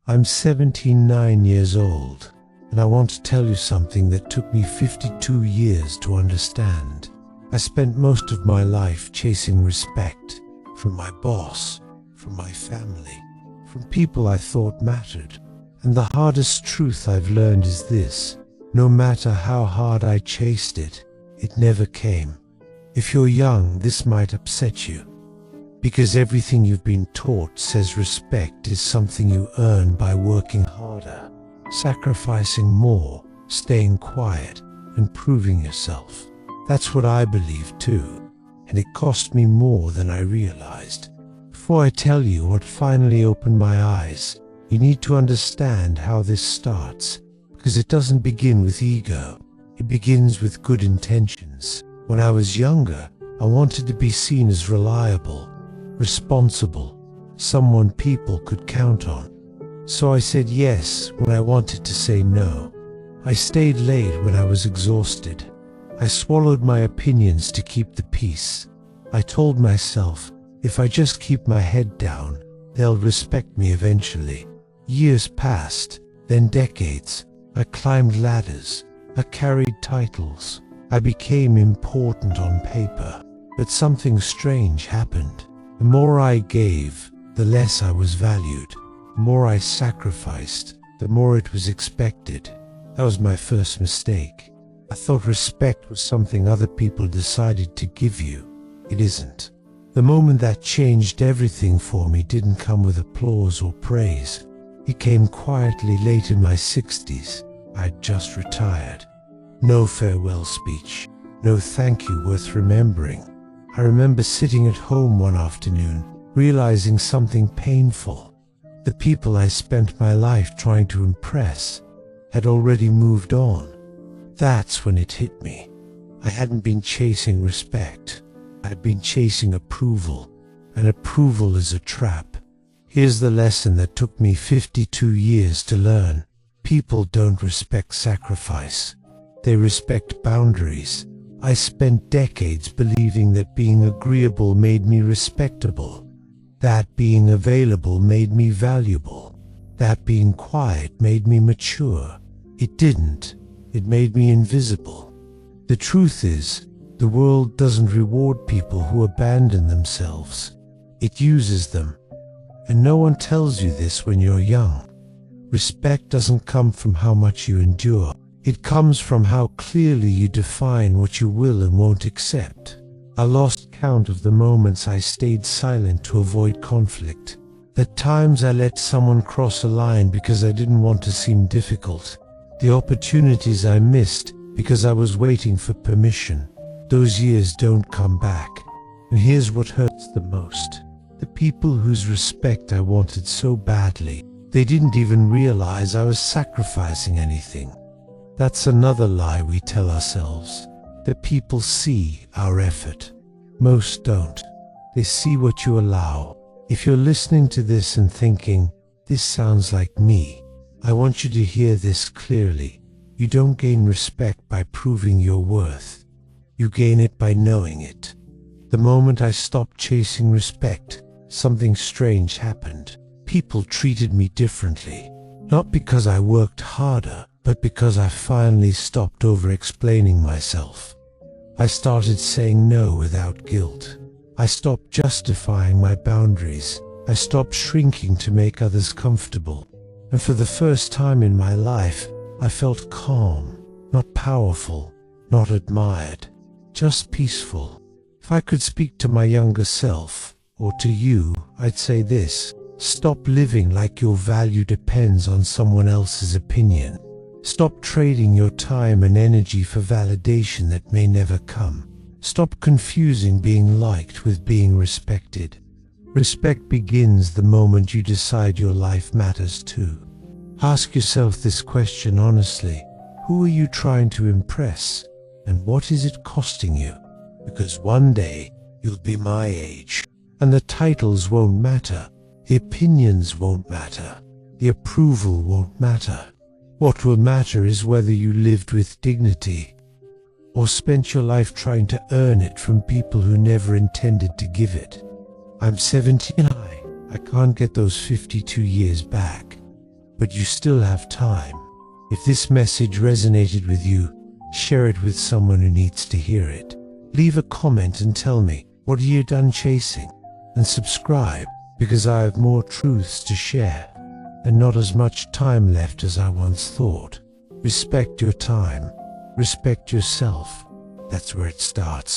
I'm 79 years old, and I want to tell you something that took me 52 years to understand. I spent most of my life chasing respect from my boss, from my family, from people I thought mattered. And the hardest truth I've learned is this: no matter how hard I chased it, it never came. If you're young, this might upset you, because everything you've been taught says respect is something you earn by working harder, sacrificing more, staying quiet, and proving yourself. That's what I believe too, and it cost me more than I realized. Before I tell you what finally opened my eyes, you need to understand how this starts, because it doesn't begin with ego. It begins with good intentions. When I was younger, I wanted to be seen as reliable, responsible, someone people could count on. So I said yes when I wanted to say no. I stayed late when I was exhausted. I swallowed my opinions to keep the peace. I told myself, if I just keep my head down, they'll respect me eventually. Years passed, then decades. I climbed ladders. I carried titles. I became important on paper. But something strange happened. The more I gave, the less I was valued. The more I sacrificed, the more it was expected. That was my first mistake. I thought respect was something other people decided to give you. It isn't. The moment that changed everything for me didn't come with applause or praise. It came quietly late in my 60s. I'd just retired. No farewell speech. No thank you worth remembering. I remember sitting at home one afternoon, realizing something painful. The people I spent my life trying to impress had already moved on. That's when it hit me. I hadn't been chasing respect. I'd been chasing approval, and approval is a trap. Here's the lesson that took me 52 years to learn. People don't respect sacrifice. They respect boundaries. I spent decades believing that being agreeable made me respectable, that being available made me valuable, that being quiet made me mature. It didn't. It made me invisible. The truth is, the world doesn't reward people who abandon themselves. It uses them. And no one tells you this when you're young. Respect doesn't come from how much you endure. It comes from how clearly you define what you will and won't accept. I lost count of the moments I stayed silent to avoid conflict. The times I let someone cross a line because I didn't want to seem difficult. The opportunities I missed because I was waiting for permission. Those years don't come back. And here's what hurts the most. The people whose respect I wanted so badly, they didn't even realize I was sacrificing anything. That's another lie we tell ourselves. That people see our effort. Most don't. They see what you allow. If you're listening to this and thinking, this sounds like me, I want you to hear this clearly. You don't gain respect by proving your worth. You gain it by knowing it. The moment I stopped chasing respect, something strange happened. People treated me differently. Not because I worked harder, but because I finally stopped over-explaining myself. I started saying no without guilt. I stopped justifying my boundaries. I stopped shrinking to make others comfortable. And for the first time in my life, I felt calm, not powerful, not admired, just peaceful. If I could speak to my younger self, or to you, I'd say this: stop living like your value depends on someone else's opinion. Stop trading your time and energy for validation that may never come. Stop confusing being liked with being respected. Respect begins the moment you decide your life matters too. Ask yourself this question honestly: who are you trying to impress, and what is it costing you? Because one day you'll be my age, and the titles won't matter, the opinions won't matter, the approval won't matter. What will matter is whether you lived with dignity or spent your life trying to earn it from people who never intended to give it. I'm 79. I can't get those 52 years back. but you still have time. If this message resonated with you, share it with someone who needs to hear it. Leave a comment and tell me, what are you done chasing? And subscribe, because I have more truths to share, and not as much time left as I once thought. Respect your time. Respect yourself. That's where it starts.